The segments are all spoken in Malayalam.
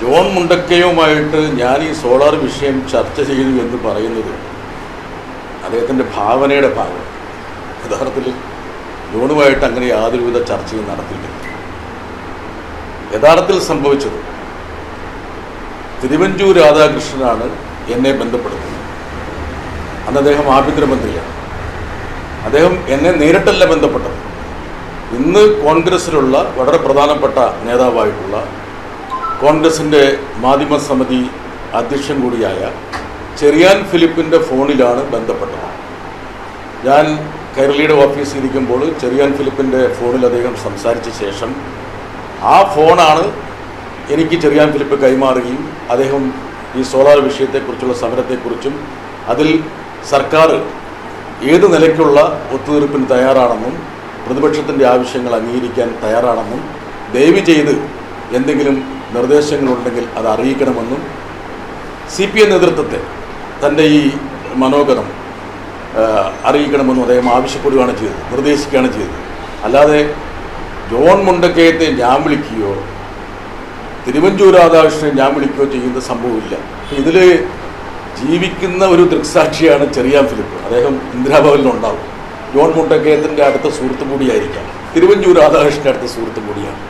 ജോൺ മുണ്ടക്കയുമായിട്ട് ഞാൻ ഈ സോളാർ വിഷയം ചർച്ച ചെയ്തു എന്ന് പറയുന്നത് അദ്ദേഹത്തിൻ്റെ ഭാവനയുടെ ഭാഗം. യഥാർത്ഥത്തിൽ ജോണുമായിട്ട് അങ്ങനെ യാതൊരുവിധ ചർച്ചയും നടത്തിയില്ല. യഥാർത്ഥത്തിൽ സംഭവിച്ചത് തിരുവഞ്ചൂർ രാധാകൃഷ്ണനാണ് എന്നെ ബന്ധപ്പെടുന്നത്. അന്ന് അദ്ദേഹം ആഭ്യന്തരമന്ത്രിയാണ്. അദ്ദേഹം എന്നെ നേരിട്ടല്ല ബന്ധപ്പെട്ടത്. ഇന്ന് കോൺഗ്രസ്സിലുള്ള വളരെ പ്രധാനപ്പെട്ട നേതാവായിട്ടുള്ള കോൺഗ്രസിൻ്റെ മാധ്യമ സമിതി അധ്യക്ഷൻ കൂടിയായ ചെറിയാൻ ഫിലിപ്പിൻ്റെ ഫോണിലാണ് ബന്ധപ്പെട്ടത്. ഞാൻ കൈരളിയുടെ ഓഫീസിൽ ഇരിക്കുമ്പോൾ ചെറിയാൻ ഫിലിപ്പിൻ്റെ ഫോണിൽ അദ്ദേഹം സംസാരിച്ച ശേഷം ആ ഫോണാണ് എനിക്ക് ചെറിയാൻ ഫിലിപ്പ് കൈമാറുകയും അദ്ദേഹം ഈ സോളാർ വിഷയത്തെക്കുറിച്ചുള്ള സമരത്തെക്കുറിച്ചും അതിൽ സർക്കാർ ഏത് നിലയ്ക്കുള്ള ഒത്തുതീർപ്പിന് തയ്യാറാണെന്നും പ്രതിപക്ഷത്തിൻ്റെ ആവശ്യങ്ങൾ അംഗീകരിക്കാൻ തയ്യാറാണെന്നും ദയവ് ചെയ്ത് എന്തെങ്കിലും നിർദ്ദേശങ്ങളുണ്ടെങ്കിൽ അത് അറിയിക്കണമെന്നും CPM നേതൃത്വത്തെ തൻ്റെ ഈ മനോഗതം അറിയിക്കണമെന്നും അദ്ദേഹം ആവശ്യപ്പെടുകയാണ് ചെയ്തത്, നിർദ്ദേശിക്കുകയാണ് ചെയ്തത്. അല്ലാതെ ജോൺ മുണ്ടക്കയത്തെ ഞാൻ വിളിക്കുകയോ തിരുവഞ്ചൂർ രാധാകൃഷ്ണനെ ഞാൻ വിളിക്കുകയോ ചെയ്യുന്ന സംഭവമില്ല. ഇതിൽ ജീവിക്കുന്ന ഒരു ദൃക്സാക്ഷിയാണ് ചെറിയാൻ ഫിലിപ്പ്. അദ്ദേഹം ഇന്ദിരാഭവനിലുണ്ടാവും. ജോൺ മുണ്ടക്കയത്തിൻ്റെ അടുത്ത സുഹൃത്തും കൂടിയായിരിക്കാം, തിരുവഞ്ചൂർ രാധാകൃഷ്ണൻ്റെ അടുത്ത സുഹൃത്തും കൂടിയാണ്.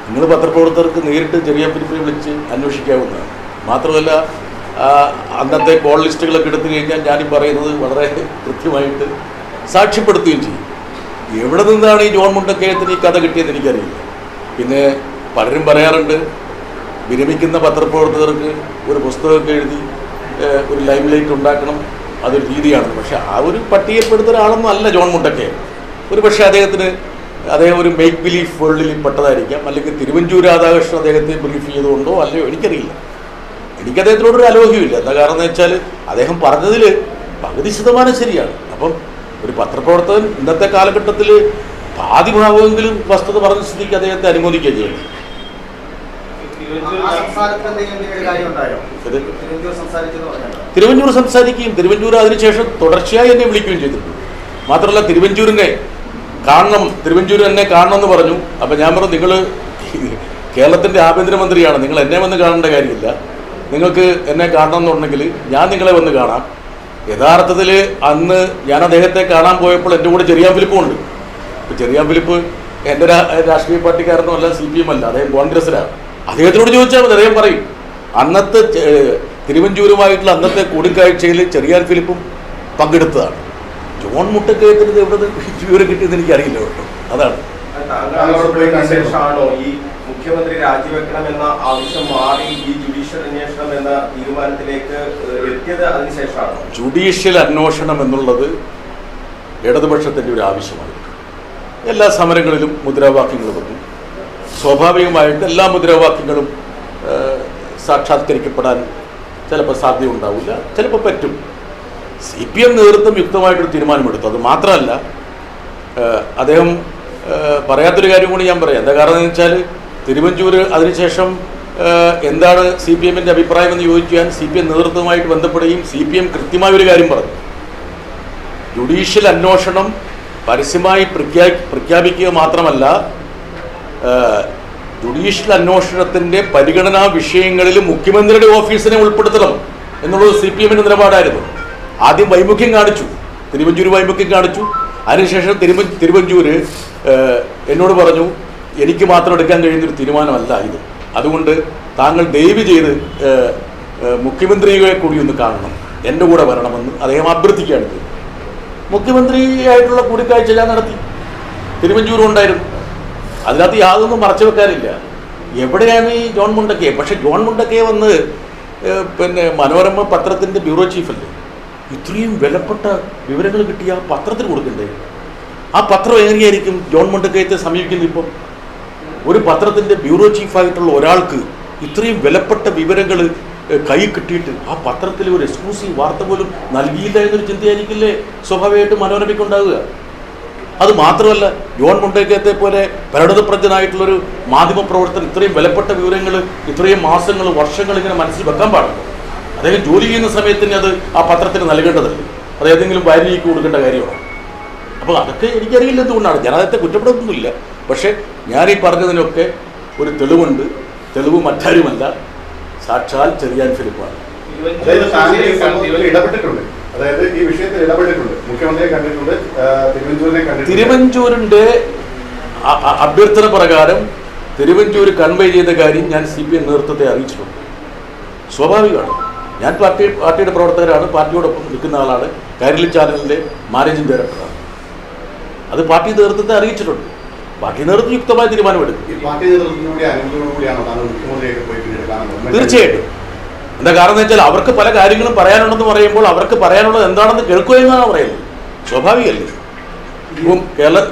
നിങ്ങൾ പത്രപ്രവർത്തകർക്ക് നേരിട്ട് ചെറിയാൻ ഫിലിപ്പിനെ വിളിച്ച് അന്വേഷിക്കാവുന്നതാണ്. മാത്രമല്ല അന്നത്തെ കോൾ ലിസ്റ്റുകളൊക്കെ എടുത്തു കഴിഞ്ഞാൽ ഞാനീ പറയുന്നത് വളരെ കൃത്യമായിട്ട് സാക്ഷ്യപ്പെടുത്തുകയും ചെയ്യും. എവിടെ നിന്നാണ് ഈ ജോൺ മുണ്ടക്കയത്തിന് ഈ കഥ കിട്ടിയെന്ന് എനിക്കറിയില്ല. പിന്നെ പലരും പറയാറുണ്ട് വിരമിക്കുന്ന പത്രപ്രവർത്തകർക്ക് ഒരു പുസ്തകമൊക്കെ എഴുതി ഒരു ലൈം ലൈറ്റ് ഉണ്ടാക്കണം, അതൊരു രീതിയാണ്. പക്ഷേ ആ ഒരു പട്ടികപ്പെടുത്തുന്ന ഒരാളൊന്നും അല്ല ജോൺ മുണ്ടക്കയൻ. ഒരു പക്ഷേ അദ്ദേഹം ഒരു മേക്ക് ബിലീഫ് വേൾഡിൽ പെട്ടതായിരിക്കാം, അല്ലെങ്കിൽ തിരുവഞ്ചൂർ രാധാകൃഷ്ണൻ അദ്ദേഹത്തെ ബ്രീഫ് ചെയ്തുകൊണ്ടോ അല്ലയോ എനിക്കറിയില്ല. എനിക്ക് അദ്ദേഹത്തിനോടൊരു അലോഹ്യമില്ല. എന്താ കാരണം എന്ന് വെച്ചാൽ അദ്ദേഹം പറഞ്ഞതിൽ പകുതി ശതമാനം ശരിയാണ്. അപ്പം ഒരു പത്രപ്രവർത്തകൻ ഇന്നത്തെ കാലഘട്ടത്തിൽ പാതി ഭാവമെങ്കിലും വസ്തുത പറഞ്ഞ സ്ഥിതിക്ക് അദ്ദേഹത്തെ അനുമോദിക്കുകയും ചെയ്യണം. തിരുവഞ്ചൂർ സംസാരിക്കുകയും തിരുവഞ്ചൂർ അതിനുശേഷം തുടർച്ചയായി എന്നെ വിളിക്കുകയും ചെയ്തിട്ടുണ്ട്. മാത്രമല്ല തിരുവഞ്ചൂർ എന്നെ കാണണമെന്ന് പറഞ്ഞു. അപ്പം ഞാൻ പറഞ്ഞു, നിങ്ങൾ കേരളത്തിൻ്റെ ആഭ്യന്തരമന്ത്രിയാണ്, നിങ്ങൾ എന്നെ വന്ന് കാണേണ്ട കാര്യമില്ല. നിങ്ങൾക്ക് എന്നെ കാണണമെന്നുണ്ടെങ്കിൽ ഞാൻ നിങ്ങളെ വന്ന് കാണാം. യഥാർത്ഥത്തിൽ അന്ന് ഞാൻ അദ്ദേഹത്തെ കാണാൻ പോയപ്പോൾ എൻ്റെ കൂടെ ചെറിയാൻ ഫിലിപ്പും ഉണ്ട്. ഇപ്പോൾ ചെറിയാൻ ഫിലിപ്പ് എൻ്റെ രാഷ്ട്രീയ പാർട്ടിക്കാരനോ അല്ല, CPM അല്ല, അദ്ദേഹം കോൺഗ്രസ്സിലാണ്. അദ്ദേഹത്തിനോട് ചോദിച്ചാൽ മതി, അദ്ദേഹം പറയും. അന്നത്തെ തിരുവഞ്ചൂരുമായിട്ടുള്ള അന്നത്തെ കൂടിക്കാഴ്ചയിൽ ചെറിയാൻ ഫിലിപ്പും പങ്കെടുത്തതാണ്. ജോൺ മുണ്ടക്കയത്തിന് എവിടെ വിവരം കിട്ടിയെന്ന് എനിക്കറിയില്ല കേട്ടോ. അതാണ് മുഖ്യമന്ത്രി രാജിവെക്കണമെന്ന ആവശ്യം മാറി ഈ ജുഡീഷ്യൽ അന്വേഷണം എന്ന തീരുമാനത്തിലേക്ക് എത്തിയത് അതിനുശേഷമാണ്. ജുഡീഷ്യൽ അന്വേഷണം എന്നുള്ളത് ഇടതുപക്ഷത്തിൻ്റെ ഒരു ആവശ്യമാണ്. എല്ലാ സമരങ്ങളിലും മുദ്രാവാക്യങ്ങൾ വന്നു. സ്വാഭാവികമായിട്ട് എല്ലാ മുദ്രാവാക്യങ്ങളും സാക്ഷാത്കരിക്കപ്പെടാൻ ചിലപ്പോൾ സാധ്യത ഉണ്ടാവില്ല, ചിലപ്പോൾ പറ്റും. CPM നേതൃത്വം യുക്തമായിട്ടൊരു തീരുമാനമെടുത്തു. അത് മാത്രമല്ല, അദ്ദേഹം പറയാത്തൊരു കാര്യം കൂടി ഞാൻ പറയാം. എന്താ കാരണം എന്ന് വെച്ചാൽ തിരുവഞ്ചൂർ അതിനുശേഷം എന്താണ് CPMൻ്റെ അഭിപ്രായം എന്ന് ചോദിച്ചാൽ CPM നേതൃത്വവുമായിട്ട് ബന്ധപ്പെടുകയും CPM കൃത്യമായൊരു കാര്യം പറഞ്ഞു. ജുഡീഷ്യൽ അന്വേഷണം പരസ്യമായി പ്രഖ്യാപിക്കുക മാത്രമല്ല, ജുഡീഷ്യൽ അന്വേഷണത്തിൻ്റെ പരിഗണനാ വിഷയങ്ങളിൽ മുഖ്യമന്ത്രിയുടെ ഓഫീസിനെ ഉൾപ്പെടുത്തണം എന്നുള്ളത് CPMൻ്റെ നിലപാടായിരുന്നു. ആദ്യം വൈമുഖ്യം കാണിച്ചു, തിരുവഞ്ചൂർ വൈമുഖ്യം കാണിച്ചു. അതിനുശേഷം തിരുവഞ്ചൂർ എന്നോട് പറഞ്ഞു, എനിക്ക് മാത്രം എടുക്കാൻ കഴിയുന്നൊരു തീരുമാനമല്ല ഇത്, അതുകൊണ്ട് താങ്കൾ ദയവ് ചെയ്ത് മുഖ്യമന്ത്രിയെ കൂടി ഒന്ന് കാണണം, എൻ്റെ കൂടെ വരണമെന്ന് അദ്ദേഹം അഭ്യർത്ഥിക്കുകയാണ് ചെയ്തത്. മുഖ്യമന്ത്രിയായിട്ടുള്ള കൂടിക്കാഴ്ച ഞാൻ നടത്തി. തിരുവഞ്ചൂരും ഉണ്ടായിരുന്നു. അതിനകത്ത് യാതൊന്നും മറച്ചു വെക്കാനില്ല. എവിടെയാണ് ഈ ജോൺ മുണ്ടക്കയെ? പക്ഷേ ജോൺ മുണ്ടക്കയെ വന്ന് മനോരമ പത്രത്തിൻ്റെ ബ്യൂറോ ചീഫല്ലേ, ഇത്രയും വിലപ്പെട്ട വിവരങ്ങൾ കിട്ടിയ ആ പത്രത്തിന് കൊടുക്കണ്ടേ? ആ പത്രം എങ്ങനെയായിരിക്കും ജോൺ മുണ്ടക്കയത്തെ സമീപിക്കുന്നത്? ഇപ്പം ഒരു പത്രത്തിൻ്റെ ബ്യൂറോ ചീഫായിട്ടുള്ള ഒരാൾക്ക് ഇത്രയും വിലപ്പെട്ട വിവരങ്ങൾ കൈ കിട്ടിയിട്ട് ആ പത്രത്തിൽ ഒരു എക്സ്ക്ലൂസീവ് വാർത്ത പോലും നൽകിയില്ല എന്നൊരു ചിന്തയായിരിക്കില്ലേ സ്വാഭാവികമായിട്ട് മനോരമയ്ക്കുണ്ടാവുക. അത് മാത്രമല്ല, ജോൺ മുണ്ടക്കയത്തെ പോലെ പരിണതപ്രജ്ഞനായിട്ടുള്ളൊരു മാധ്യമപ്രവർത്തകൻ ഇത്രയും വിലപ്പെട്ട വിവരങ്ങൾ ഇത്രയും മാസങ്ങൾ വർഷങ്ങൾ ഇങ്ങനെ മനസ്സിൽ വെക്കാൻ പാടില്ല. അദ്ദേഹം ജോലി ചെയ്യുന്ന സമയത്തിന് അത് ആ പത്രത്തിന് നൽകേണ്ടതല്ലേ, അത് ഏതെങ്കിലും വാരികയ്ക്ക് കൊടുക്കേണ്ട കാര്യമാണ്. അപ്പോൾ അതൊക്കെ എനിക്കറിയില്ല എന്തുകൊണ്ടാണ്. ഞാൻ അദ്ദേഹത്തെ കുറ്റപ്പെടുത്തുന്നില്ല. പക്ഷേ ഞാൻ ഈ പറഞ്ഞതിനൊക്കെ ഒരു തെളിവുണ്ട്. തെളിവ് മറ്റാരുമല്ല, സാക്ഷാൽ ചെറിയാൻ ഫിലിപ്പാണ്. ഇടപെട്ടിട്ടുണ്ട്, അതായത് ഈ വിഷയത്തിൽ ഇടപെട്ടിട്ടുണ്ട്, മുഖ്യമന്ത്രിയെ കണ്ടിട്ടുണ്ട്, തിരുവഞ്ചൂരിനെ കണ്ടിട്ടുണ്ട്. തിരുവഞ്ചൂരിൻ്റെ അഭ്യർത്ഥന പ്രകാരം തിരുവഞ്ചൂർ കൺവേ ചെയ്ത കാര്യം ഞാൻ CPM നേതൃത്വത്തെ അറിയിച്ചിട്ടുണ്ട്. സ്വാഭാവികമാണ്. ഞാൻ പാർട്ടിയുടെ പ്രവർത്തകരാണ്, പാർട്ടിയോടൊപ്പം നിൽക്കുന്ന ആളാണ്, കൈരളി ചാനലിൻ്റെ മാനേജിംഗ് ഡയറക്ടറാണ്. അത് പാർട്ടി നേതൃത്വത്തെ അറിയിച്ചിട്ടുണ്ട്. പാർട്ടി നേതൃത്വം യുക്തമായ തീരുമാനമെടുക്കും. തീർച്ചയായിട്ടും. എന്താ കാരണം എന്ന് വെച്ചാൽ അവർക്ക് പല കാര്യങ്ങളും പറയാനുണ്ടെന്ന് പറയുമ്പോൾ അവർക്ക് പറയാനുള്ളത് എന്താണെന്ന് കേൾക്കുക എന്നാണ് പറയുന്നത്. സ്വാഭാവികമല്ലേ? ഇപ്പം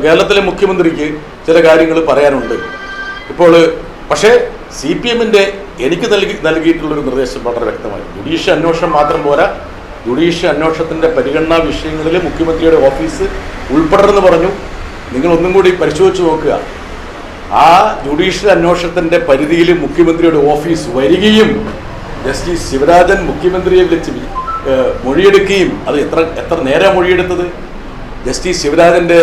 കേരളത്തിലെ മുഖ്യമന്ത്രിക്ക് ചില കാര്യങ്ങൾ പറയാനുണ്ട്. ഇപ്പോൾ പക്ഷേ CPMൻ്റെ എനിക്ക് നൽകിയിട്ടുള്ളൊരു നിർദ്ദേശം വളരെ വ്യക്തമായി. ജുഡീഷ്യൽ അന്വേഷണം മാത്രം പോരാ, ജുഡീഷ്യൽ അന്വേഷണത്തിൻ്റെ പരിഗണനാ വിഷയങ്ങളിൽ മുഖ്യമന്ത്രിയുടെ ഓഫീസ് ഉൾപ്പെടണമെന്ന് പറഞ്ഞു. നിങ്ങളൊന്നും കൂടി പരിശോധിച്ച് നോക്കുക. ആ ജുഡീഷ്യൽ അന്വേഷണത്തിൻ്റെ പരിധിയിൽ മുഖ്യമന്ത്രിയുടെ ഓഫീസ് വരികയും ജസ്റ്റിസ് ശിവരാജൻ മുഖ്യമന്ത്രിയെ വിളിച്ച് മൊഴിയെടുക്കുകയും, അത് എത്ര നേരം മൊഴിയെടുത്തത്? ജസ്റ്റിസ് ശിവരാജൻ്റെ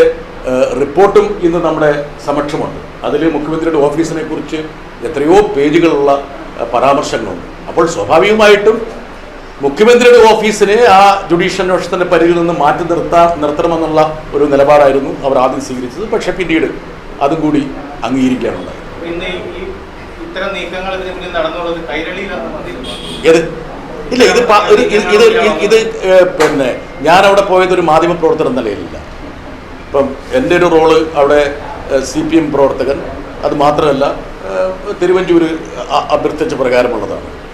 റിപ്പോർട്ടും ഇന്ന് നമ്മുടെ സമക്ഷമുണ്ട്. അതിൽ മുഖ്യമന്ത്രിയുടെ ഓഫീസിനെ കുറിച്ച് എത്രയോ പേജുകളുള്ള പരാമർശങ്ങളുണ്ട്. അപ്പോൾ സ്വാഭാവികമായിട്ടും മുഖ്യമന്ത്രിയുടെ ഓഫീസിനെ ആ ജുഡീഷ്യൽ അന്വേഷണത്തിൻ്റെ പരിധിയിൽ നിന്ന് മാറ്റി നിർത്തണമെന്നുള്ള ഒരു നിലപാടായിരുന്നു അവർ ആദ്യം സ്വീകരിച്ചത്. പക്ഷേ പിന്നീട് അതും കൂടി അംഗീകരിക്കാനുണ്ടായി. ഇല്ല, ഇത് പിന്നെ ഞാനവിടെ പോയതൊരു മാധ്യമപ്രവർത്തകൻ എന്ന നിലയിലില്ല. ഇപ്പം എൻ്റെ ഒരു റോള് അവിടെ CPM പ്രവർത്തകൻ, അത് മാത്രമല്ല തിരുവഞ്ചൂർ അഭ്യർത്ഥിച്ച പ്രകാരമുള്ളതാണ്.